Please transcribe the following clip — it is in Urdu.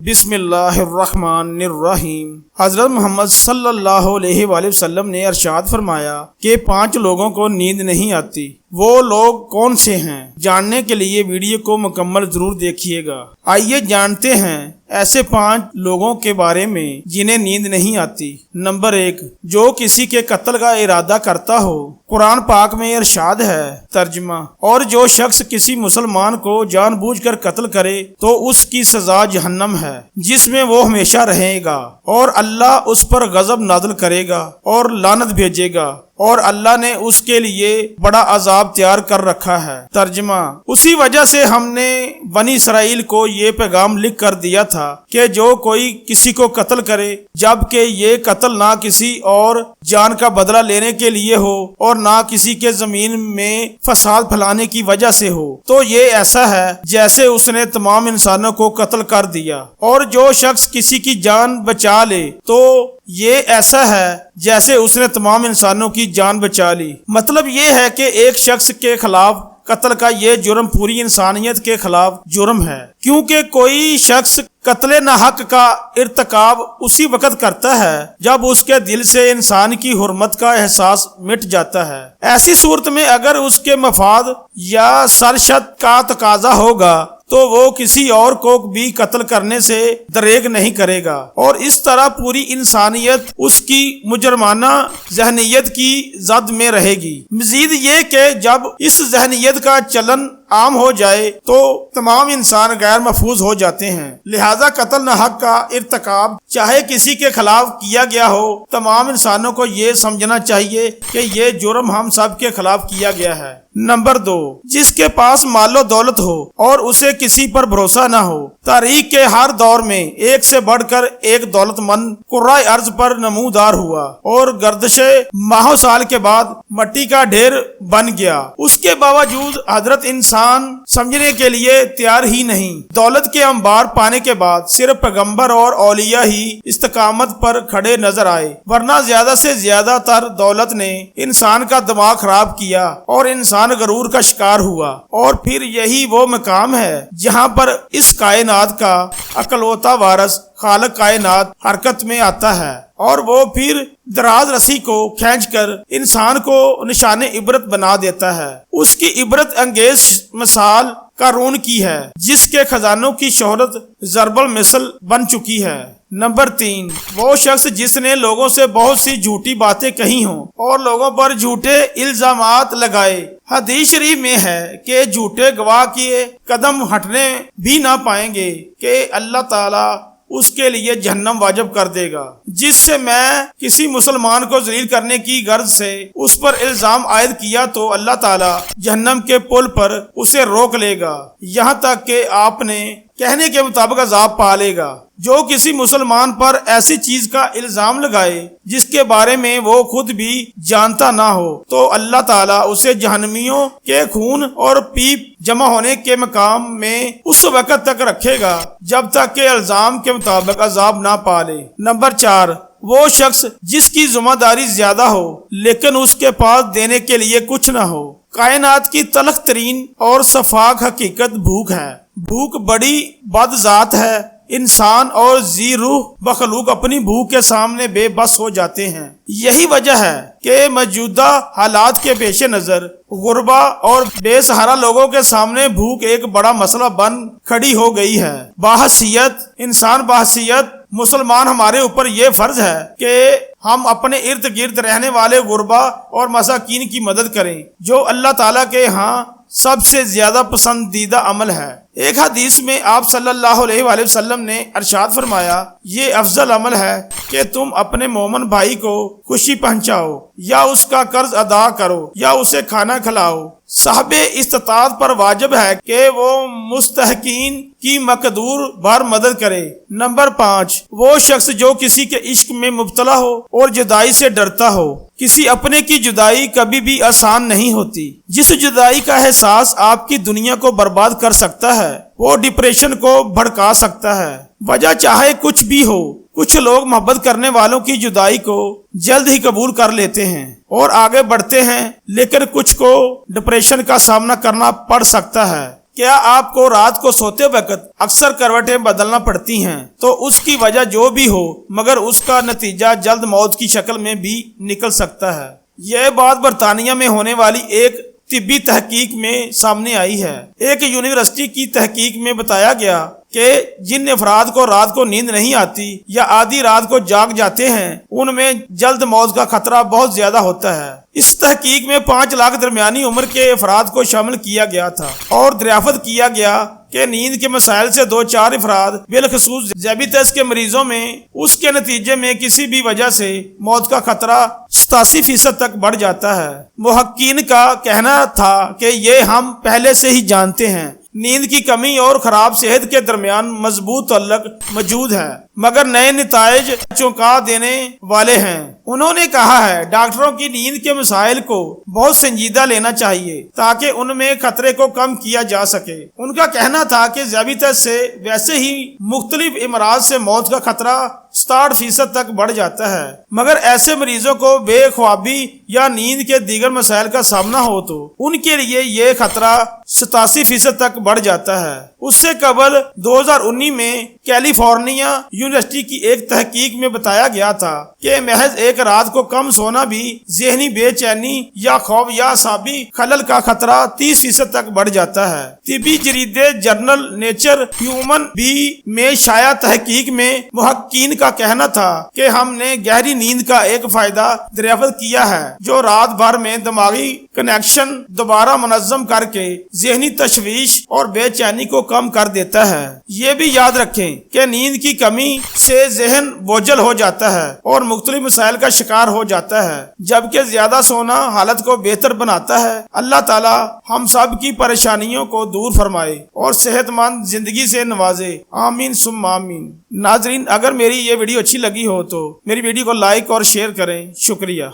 بسم اللہ الرحمن الرحیم۔ حضرت محمد صلی اللہ علیہ وآلہ وسلم نے ارشاد فرمایا کہ 5 لوگوں کو نیند نہیں آتی۔ وہ لوگ کون سے ہیں؟ جاننے کے لیے ویڈیو کو مکمل ضرور دیکھیے گا۔ آئیے جانتے ہیں ایسے 5 لوگوں کے بارے میں جنہیں نیند نہیں آتی۔ نمبر 1، جو کسی کے قتل کا ارادہ کرتا ہو۔ قرآن پاک میں ارشاد ہے، ترجمہ، اور جو شخص کسی مسلمان کو جان بوجھ کر قتل کرے تو اس کی سزا جہنم ہے، جس میں وہ ہمیشہ رہے گا، اور اللہ اس پر غضب نازل کرے گا اور لعنت بھیجے گا، اور اللہ نے اس کے لیے بڑا عذاب تیار کر رکھا ہے۔ ترجمہ، اسی وجہ سے ہم نے بنی اسرائیل کو یہ پیغام لکھ کر دیا تھا کہ جو کوئی کسی کو قتل کرے، جبکہ یہ قتل نہ کسی اور جان کا بدلہ لینے کے لیے ہو اور نہ کسی کے زمین میں فساد پھیلانے کی وجہ سے ہو، تو یہ ایسا ہے جیسے اس نے تمام انسانوں کو قتل کر دیا، اور جو شخص کسی کی جان بچا لے تو یہ ایسا ہے جیسے اس نے تمام انسانوں کی جان بچا لی۔ مطلب یہ ہے کہ ایک شخص کے خلاف قتل کا یہ جرم پوری انسانیت کے خلاف جرم ہے، کیونکہ کوئی شخص قتل ناحق کا ارتکاب اسی وقت کرتا ہے جب اس کے دل سے انسان کی حرمت کا احساس مٹ جاتا ہے۔ ایسی صورت میں اگر اس کے مفاد یا سرشت کا تقاضا ہوگا تو وہ کسی اور کو بھی قتل کرنے سے دریغ نہیں کرے گا، اور اس طرح پوری انسانیت اس کی مجرمانہ ذہنیت کی زد میں رہے گی۔ مزید یہ کہ جب اس ذہنیت کا چلن عام ہو جائے تو تمام انسان غیر محفوظ ہو جاتے ہیں۔ لہذا قتل ناحق کا ارتکاب چاہے کسی کے خلاف کیا گیا ہو، تمام انسانوں کو یہ سمجھنا چاہیے کہ یہ جرم ہم سب کے خلاف کیا گیا ہے۔ نمبر 2، جس کے پاس مال و دولت ہو اور اسے کسی پر بھروسہ نہ ہو۔ تاریخ کے ہر دور میں ایک سے بڑھ کر ایک دولت مند کرۂ ارض پر نمودار ہوا اور گردش ماہوں سال کے بعد مٹی کا ڈھیر بن گیا۔ اس کے باوجود حضرت انسان سمجھنے کے لیے تیار ہی نہیں۔ دولت کے انبار پانے کے بعد صرف پیغمبر اور اولیاء ہی استقامت پر کھڑے نظر آئے، ورنہ زیادہ سے زیادہ تر دولت نے انسان کا دماغ خراب کیا اور انسان غرور کا شکار ہوا۔ اور پھر یہی وہ مقام ہے جہاں پر اس کائنات کا اکلوتا وارث خالق کائنات حرکت میں آتا ہے، اور وہ پھر دراز رسی کو کھینچ کر انسان کو نشان عبرت بنا دیتا ہے۔ اس کی عبرت انگیز مثال قارون کی ہے، جس کے خزانوں کی شہرت ضرب المثل بن چکی ہے۔ نمبر 3، وہ شخص جس نے لوگوں سے بہت سی جھوٹی باتیں کہی ہوں اور لوگوں پر جھوٹے الزامات لگائے۔ حدیث شریف میں ہے کہ جھوٹے گواہ کیے قدم ہٹنے بھی نہ پائیں گے کہ اللہ تعالی اس کے لیے جہنم واجب کر دے گا۔ جس سے میں کسی مسلمان کو ذلیل کرنے کی غرض سے اس پر الزام عائد کیا تو اللہ تعالیٰ جہنم کے پل پر اسے روک لے گا، یہاں تک کہ آپ نے کہنے کے مطابق عذاب پا لے گا۔ جو کسی مسلمان پر ایسی چیز کا الزام لگائے جس کے بارے میں وہ خود بھی جانتا نہ ہو تو اللہ تعالیٰ اسے جہنمیوں کے خون اور پیپ جمع ہونے کے مقام میں اس وقت تک رکھے گا جب تک کہ الزام کے مطابق عذاب نہ پا لے۔ نمبر 4، وہ شخص جس کی ذمہ داری زیادہ ہو لیکن اس کے پاس دینے کے لیے کچھ نہ ہو۔ کائنات کی تلخ ترین اور شفاف حقیقت بھوک ہے۔ بھوک بڑی بد ذات ہے۔ انسان اور ذی روح مخلوق اپنی بھوک کے سامنے بے بس ہو جاتے ہیں۔ یہی وجہ ہے کہ موجودہ حالات کے پیش نظر غربا اور بے سہارا لوگوں کے سامنے بھوک ایک بڑا مسئلہ بن کھڑی ہو گئی ہے۔ بحیثیت انسان، بحیثیت مسلمان، ہمارے اوپر یہ فرض ہے کہ ہم اپنے ارد گرد رہنے والے غربا اور مساکین کی مدد کریں، جو اللہ تعالیٰ کے ہاں سب سے زیادہ پسندیدہ عمل ہے۔ ایک حدیث میں آپ صلی اللہ علیہ وآلہ وسلم نے ارشاد فرمایا، یہ افضل عمل ہے کہ تم اپنے مومن بھائی کو خوشی پہنچاؤ، یا اس کا قرض ادا کرو، یا اسے کھانا کھلاؤ۔ صاحب استطاعت پر واجب ہے کہ وہ مستحقین کی مقدور بھر مدد کرے۔ نمبر 5، وہ شخص جو کسی کے عشق میں مبتلا ہو اور جدائی سے ڈرتا ہو۔ کسی اپنے کی جدائی کبھی بھی آسان نہیں ہوتی۔ جس جدائی کا احساس آپ کی دنیا کو برباد کر سکتا ہے، وہ ڈپریشن کو بھڑکا سکتا ہے۔ وجہ چاہے کچھ بھی ہو، کچھ لوگ محبت کرنے والوں کی جدائی کو جلد ہی قبول کر لیتے ہیں اور آگے بڑھتے ہیں، لیکن کچھ کو ڈپریشن کا سامنا کرنا پڑ سکتا ہے۔ کیا آپ کو رات کو سوتے وقت اکثر کروٹیں بدلنا پڑتی ہیں تو اس کی وجہ جو بھی ہو مگر اس کا نتیجہ جلد موت کی شکل میں بھی نکل سکتا ہے۔ یہ بات برطانیہ میں ہونے والی ایک طبی تحقیق میں سامنے آئی ہے۔ ایک یونیورسٹی کی تحقیق میں بتایا گیا کہ جن افراد کو رات کو نیند نہیں آتی یا آدھی رات کو جاگ جاتے ہیں ان میں جلد موت کا خطرہ بہت زیادہ ہوتا ہے۔ اس تحقیق میں 5 لاکھ درمیانی عمر کے افراد کو شامل کیا گیا تھا اور دریافت کیا گیا کہ نیند کے مسائل سے 2-4 افراد بالخصوص ذیابیطس کے مریضوں میں اس کے نتیجے میں کسی بھی وجہ سے موت کا خطرہ 87% تک بڑھ جاتا ہے۔ محققین کا کہنا تھا کہ یہ ہم پہلے سے ہی جانتے ہیں، نیند کی کمی اور خراب صحت کے درمیان مضبوط تعلق موجود ہے، مگر نئے نتائج چونکا دینے والے ہیں۔ انہوں نے کہا ہے ڈاکٹروں کی نیند کے مسائل کو بہت سنجیدہ لینا چاہیے تاکہ ان میں خطرے کو کم کیا جا سکے۔ ان کا کہنا تھا کہ ذیابیطس سے ویسے ہی مختلف امراض سے موت کا خطرہ 67% تک بڑھ جاتا ہے، مگر ایسے مریضوں کو بے خوابی یا نیند کے دیگر مسائل کا سامنا ہو تو ان کے لیے یہ خطرہ 87% تک بڑھ جاتا ہے۔ اس سے قبل 2019 میں کیلیفورنیا یونیورسٹی کی ایک تحقیق میں بتایا گیا تھا کہ محض ایک رات کو کم سونا بھی ذہنی بے چینی یا خوف یا اعصابی خلل کا خطرہ 30% تک بڑھ جاتا ہے۔ طبی جریدے جرنل نیچر ہیومن بی میں شائع تحقیق میں محققین کا کہنا تھا کہ ہم نے گہری نیند کا ایک فائدہ دریافت کیا ہے جو رات بھر میں دماغی کنیکشن دوبارہ منظم کر کے ذہنی تشویش اور بے چینی کو کم کر دیتا ہے۔ یہ بھی یاد رکھیں کہ نیند کی کمی سے ذہن بوجھل ہو جاتا ہے اور مختلف مسائل کا شکار ہو جاتا ہے، جبکہ زیادہ سونا حالت کو بہتر بناتا ہے۔ اللہ تعالی ہم سب کی پریشانیوں کو دور فرمائے اور صحت مند زندگی سے نوازے، آمین ثم آمین۔ ناظرین، اگر میری یہ ویڈیو اچھی لگی ہو تو میری ویڈیو کو لائک اور شیئر کریں۔ شکریہ۔